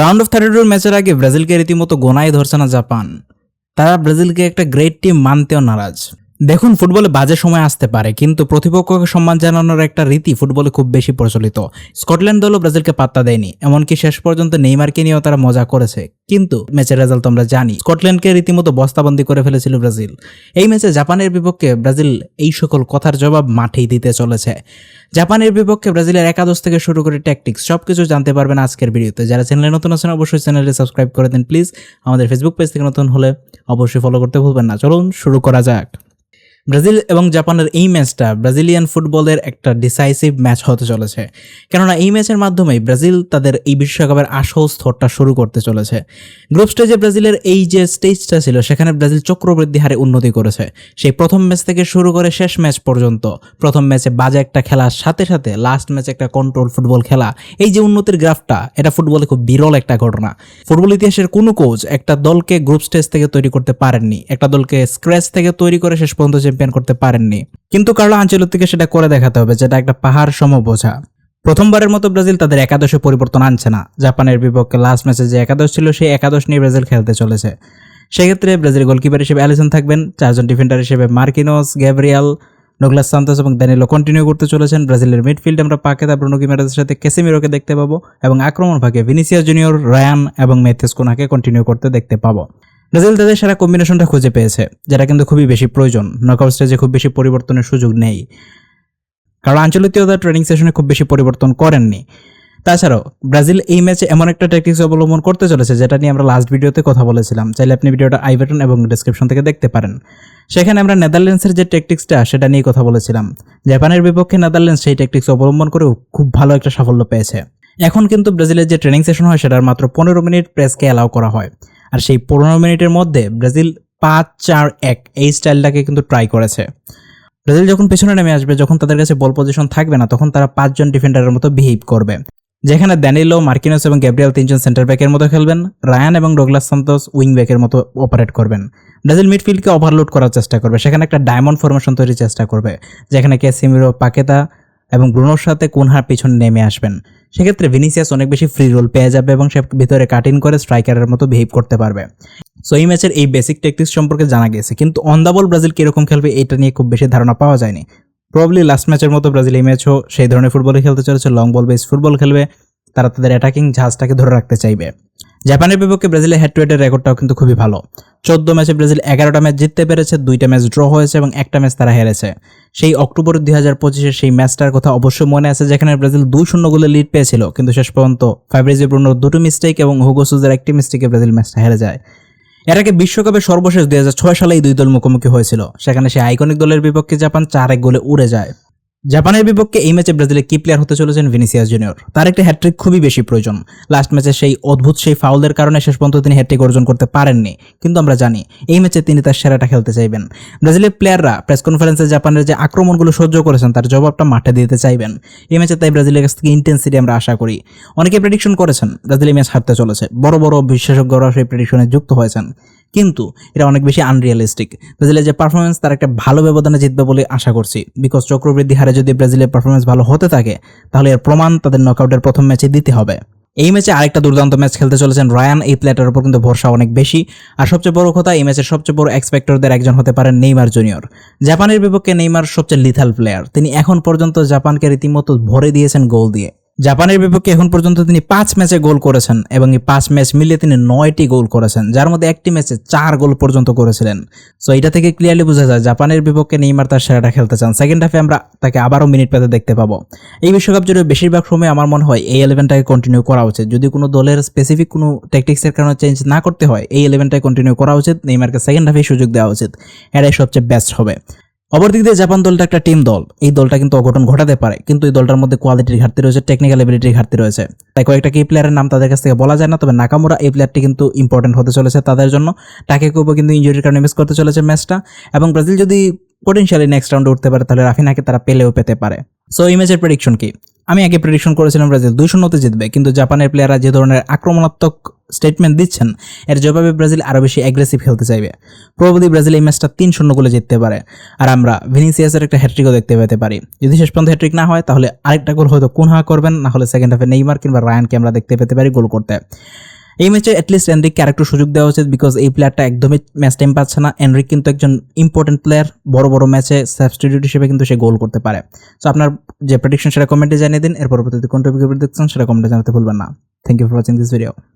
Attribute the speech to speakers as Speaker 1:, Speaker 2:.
Speaker 1: Round of 32 ম্যাচের আগে ব্রাজিলকে রীতিমতো গোনায় ধরছে না জাপান। তারা ব্রাজিলকে একটা গ্রেট টিম মানতেও নারাজ। দেখুন, ফুটবলে বাজে সময় আসতে পারে, কিন্তু প্রতিপক্ষকে সম্মান জানানোর একটা রীতি ফুটবলে খুব বেশি প্রচলিত। স্কটল্যান্ড দলও ব্রাজিলকে পাত্তা দেয়নি, এমনকি শেষ পর্যন্ত নেইমারকে নিয়েও তারা মজা করেছে। কিন্তু ম্যাচের রেজাল্ট আমরা জানি, স্কটল্যান্ডকে রীতিমতো বস্তাবন্দি করে ফেলেছিল ব্রাজিল। এই ম্যাচে জাপানের বিপক্ষে ব্রাজিল এই সকল কথার জবাব মাঠেই দিতে চলেছে। জাপানের বিপক্ষে ব্রাজিলের একাদশ থেকে শুরু করে ট্যাকটিক্স সবকিছু জানতে পারবেন আজকের ভিডিওতে। যারা চ্যানেলে নতুন আছেন অবশ্যই চ্যানেলটি সাবস্ক্রাইব করে দিন প্লিজ। আমাদের ফেসবুক পেজ থেকে নতুন হলে অবশ্যই ফলো করতে ভুলবেন না। চলুন শুরু করা যাক। ব্রাজিল এবং জাপানের এই ম্যাচটা ব্রাজিলিয়ান ফুটবলের একটা ডিসাইসিভ ম্যাচ হতে চলেছে, কেননা এই ম্যাচের মাধ্যমেই ব্রাজিল তাদের এই বিশ্বকাপের আসল স্তরটা শুরু করতে চলেছে। গ্রুপ স্টেজে ব্রাজিলের এই যে স্টেজটা ছিল, সেখানে ব্রাজিল চক্রবৃদ্ধি হারে উন্নতি করেছে। সেই প্রথম ম্যাচ থেকে শুরু করে শেষ ম্যাচ পর্যন্ত, প্রথম ম্যাচে বাজে একটা খেলার সাথে সাথে লাস্ট ম্যাচে একটা কন্ট্রোল ফুটবল খেলা, এই যে উন্নতির গ্রাফটা, এটা ফুটবলে খুব বিরল একটা ঘটনা। ফুটবল ইতিহাসের কোনো কোচ একটা দলকে গ্রুপ স্টেজ থেকে তৈরি করতে পারেননি, একটা দলকে স্ক্র্যাচ থেকে তৈরি করে শেষ পর্যন্ত চ্যাম্পিয়ন করতে পারেননি। কিন্তু কার্লো আনচেলত্তিকে সেটা করে দেখাতে হবে, যেটা একটা পাহাড় সম বোঝা। প্রথমবারের মতো ব্রাজিল তাদের একাদশে পরিবর্তন আনছে না। জাপানের বিপক্ষে লাস্ট ম্যাচে যে একাদশ ছিল, সেই একাদশ নিয়ে ব্রাজিল খেলতে চলেছে। সেক্ষেত্রে ব্রাজিল গোলকিপার হিসেবে অ্যালিসন থাকবেন, চারজন ডিফেন্ডার হিসেবে মার্কিনোস, গ্যাব্রিয়াল, ডগলাস সান্তোস এবং দানিলো কন্টিনিউ করতে চলেছেন। ব্রাজিলের মিডফিল্ডে আমরা পাকেতা, ব্রুনো গিমারেজের সাথে ক্যাসেমিরোকে দেখতে পাবো এবং আক্রমণ ভাগে ভিনিসিয়াস জুনিয়র, রায়ান এবং ম্যাথিউস কুনহাকে কন্টিনিউ করতে দেখতে পাবো। ব্রাজিল তাদের সেরা কম্বিনেশনটা খুঁজে পেয়েছে, যেটা কিন্তু খুবই বেশি প্রয়োজন। নকআউট স্টেজে খুব বেশি পরিবর্তনের সুযোগ নেই, কারণ আঞ্চলিকও তার ট্রেনিং সেশনে খুব বেশি পরিবর্তন করেননি। তাছাড়াও ব্রাজিল এই ম্যাচে এমন একটা ট্যাকটিক্স অবলম্বন করতে চলেছে, যেটা নিয়ে আমরা লাস্ট ভিডিওতে কথা বলেছিলাম। চাইলে আপনি ভিডিওটা আই বাটন এবং ডেসক্রিপশন থেকে দেখতে পারেন। সেখানে আমরা নেদারল্যান্ডসের যে ট্যাকটিক্সটা, সেটা নিয়ে কথা বলেছিলাম। জাপানের বিপক্ষে নেদারল্যান্ডস সেই ট্যাকটিক্স অবলম্বন করেও খুব ভালো একটা সাফল্য পেয়েছে। এখন কিন্তু ব্রাজিলের যে ট্রেনিং সেশন হয়, সেটার মাত্র 15 মিনিট প্রেসকে অ্যালাউ করা হয়। আর সেই 15 মিনিটের মধ্যে ব্রাজিল 5-4-1 এই স্টাইলটাকে কিন্তু ট্রাই করেছে। ব্রাজিল যখন পেছনে নেমে আসবে, যখন তাদের কাছে বল পজিশন থাকবে না, তখন তারা 5 জন ডিফেন্ডারের মতো বিহেভ করবে, যেখানে দানিলো, মার্কিনোস এবং গ্যাব্রিয়াল 3 জন সেন্টার ব্যাকের মতো খেলবেন। রায়ান এবং ডগলাস সান্তোস উইং ব্যাকের মতো অপারেট করবেন। ব্রাজিল মিডফিল্ডকে ওভারলোড করার চেষ্টা করবে, সেখানে একটা ডায়মন্ড ফরমেশন তৈরির চেষ্টা করবে, যেখানে ক্যাসেমিরো, পাকেতা এবং ব্রুনোর সাথে কুনহার পিছনে নেমে আসবেন। সেক্ষেত্রে ভিনিসিয়াস অনেক বেশি ফ্রি রোল পেয়ে যাবে এবং সে ভিতরে কাট ইন করে স্ট্রাইকারের মতো বিহেভ করতে পারবে। সো এই ম্যাচের এই বেসিক ট্যাকটিক্স সম্পর্কে জানা গেছে, কিন্তু অন দ্য বল ব্রাজিল কিরকম খেলবে এটা নিয়ে খুব বেশি ধারণা পাওয়া যায়নি। প্রবাবলি লাস্ট ম্যাচের মতো ব্রাজিল এই ম্যাচও সেই ধরনের ফুটবলে খেলতে চলেছে, লং বল বেস ফুটবল খেলবে। তারা তাদের অ্যাটাকিং ঝাঁজটাকে ধরে রাখতে চাইবে। জাপানের বিপক্ষে ব্রাজিলের হেড টু হেডের রেকর্ডটাও কিন্তু খুবই ভালো। 14 ম্যাচে ব্রাজিল 11টা ম্যাচ জিততে পেরেছে, 2টা ম্যাচ ড্র হয়েছে এবং একটা ম্যাচ তারা হেরেছে। সেই অক্টোবর 2025-এর সেই ম্যাচটার কথা অবশ্যই মনে আছে, যেখানে ব্রাজিল 2-0 গোলে লিড পেয়েছিল, কিন্তু শেষ পর্যন্ত ফাব্রিজিও ব্রুনোর 2টো মিস্টেক এবং হুগো সুজের একটি মিস্টেকে ব্রাজিল ম্যাচটা হেরে যায়। এর আগে বিশ্বকাপের সর্বশেষ 2006 সালে এই দুই দল মুখোমুখি হয়েছিল, সেখানে সেই আইকনিক দলের বিপক্ষে জাপান 4-1 গোলে উড়ে যায়। জাপানের বিপক্ষে এই ম্যাচে ব্রাজিলের কি প্লেয়ার হতে চলেছেন ভিনিসিয়াস জুনিয়র। তার একটা হ্যাট্রিক খুবই বেশি প্রয়োজন। লাস্ট ম্যাচে সেই অদ্ভুত সেই ফাউলের কারণে শেষ পর্যন্ত তিনি হ্যাট্রিক অর্জন করতে পারেননি, কিন্তু আমরা জানি এই ম্যাচে তিনি তার সেরাটা খেলতে চাইবেন। ব্রাজিলের প্লেয়াররা প্রেস কনফারেন্সে জাপানের যে আক্রমণগুলো সহ্য করেছেন, তার জবাবটা মাঠে দিতে চাইবেন এই ম্যাচে। তাই ব্রাজিলের কাছ থেকে ইন্টেন্সিটি আমরা আশা করি। অনেকে প্রেডিকশন করেছেন ব্রাজিল এই ম্যাচ হারতে চলেছে, বড় বড় বিশেষজ্ঞরা সেই প্রেডিকশনে যুক্ত হয়েছেন, কিন্তু এটা অনেক বেশি আনরিয়ালিস্টিক। ব্রাজিলের যে পারফরমেন্স, তার একটা ভালো ব্যবধানে জিতবে বলে আশা করছি, বিকজ চক্রবৃদ্ধি হারে যদি ব্রাজিলের পারফরমেন্স ভালো হতে থাকে, তাহলে এর প্রমাণ তাদের নকআউটের প্রথম ম্যাচে দিতে হবে। এই ম্যাচে আরেকটা দুর্দান্ত ম্যাচ খেলতে চলেছেন রায়ান। এই প্লেয়ারটার উপর কিন্তু ভরসা অনেক বেশি। আর সবচেয়ে বড় কথা, এই ম্যাচের সবচেয়ে বড় এক্সপেক্টরদের একজন হতে পারেন নেইমার জুনিয়র। জাপানের বিপক্ষে নেইমার সবচেয়ে লিথাল প্লেয়ার। তিনি এখন পর্যন্ত জাপানকে রীতিমতো ভরে দিয়েছেন গোল দিয়ে। জাপানের বিপক্ষে এখন পর্যন্ত তিনি 5 ম্যাচে গোল করেছেন এবং এই 5 ম্যাচ মিলিয়ে তিনি 9টি গোল করেছেন, যার মধ্যে একটি ম্যাচে 4 গোল পর্যন্ত করেছিলেন। সো এটা থেকে ক্লিয়ারলি বোঝা যায় জাপানের বিপক্ষে নেইমার তার সেরাটা খেলতে চান। সেকেন্ড হাফে আমরা তাকে আবারও মিনিট পেতে দেখতে পাবো। এই বিশ্বকাপ জুড়ে বেশিরভাগ সময় আমার মনে হয় এই 11টাকে কন্টিনিউ করা উচিত। যদি কোনো দলের স্পেসিফিক কোনো ট্যাকটিক্সের কারণে চেঞ্জ না করতে হয়, এই 11টাকে কন্টিনিউ করা উচিত। নেইমারকে সেকেন্ড হাফে সুযোগ দেওয়া উচিত, এটাই সবচেয়ে বেস্ট হবে। অপরদিক দিয়ে জাপান দলটা একটা টিম দল। এই দলটা কিন্তু অঘটন ঘটাতে পারে, কিন্তু এই দলটার মধ্যে কোয়ালিটির ঘাটতি রয়েছে, টেকনিক্যাল এবিলিটির ঘাটতি রয়েছে। তাই কয়েকটা কি প্লেয়ারের নাম তাদের কাছ থেকে বলা যায় না, তবে নাকামুরা এই প্লেয়ারটি কিন্তু ইম্পর্টেন্ট হতে চলেছে তাদের জন্য। টাকেকুবো কিন্তু ইনজুরির কারণে মিস করতে চলেছে ম্যাচটা, এবং ব্রাজিল যদি পটেনশিয়ালি নেক্সট রাউন্ডে উঠতে পারে, তাহলে রাফিনাকে তারা পেলেও পেতে পারে। সো এই ম্যাচের প্রেডিকশন কি? আমি আগে প্রেডিকশন করেছিলাম ব্রাজিল 2-0 জিতবে, কিন্তু জাপানের প্লেয়াররা যে ধরনের আক্রমণাত্মক স্টেটমেন্ট দিচ্ছেন, এর জবাবে ব্রাজিল আরও বেশি অ্যাগ্রেসিভ খেলতে চাইবে। প্রবাবলি ব্রাজিল এই ম্যাচটা 3-0 গোলে জিততে পারে, আর আমরা ভিনিসিয়াসের একটা হ্যাট্রিকও দেখতে পেতে পারি। যদি শেষ পর্যন্ত হ্যাট্রিক না হয় তাহলে আরেকটা গোল হয়তো কুনহা করবেন, না হলে সেকেন্ড হাফে নেইমার কিংবা রায়ানকে আমরা দেখতে পেতে পারি গোল করতে। এই ম্যাচে অ্যাটলিস্ট এনরিককে আরেকটু সুযোগ দেওয়া উচিত, বিকজ এই প্লেয়ারটা একদমই ম্যাচ টাইম পাচ্ছে না। এনরিক কিন্তু একজন ইম্পর্টেন্ট প্লেয়ার, বড় বড় ম্যাচে সাবস্টিটিউট হিসেবে কিন্তু সে গোল করতে পারে। সো আপনার যে প্রেডিকশন সেটা কমেন্টে জানিয়ে দিন। এর পরবর্তীতে কোন টপিকের উপর দেখছেন সেটা কমেন্টে জানাতে ভুলবেন না। Thank you for watching this video.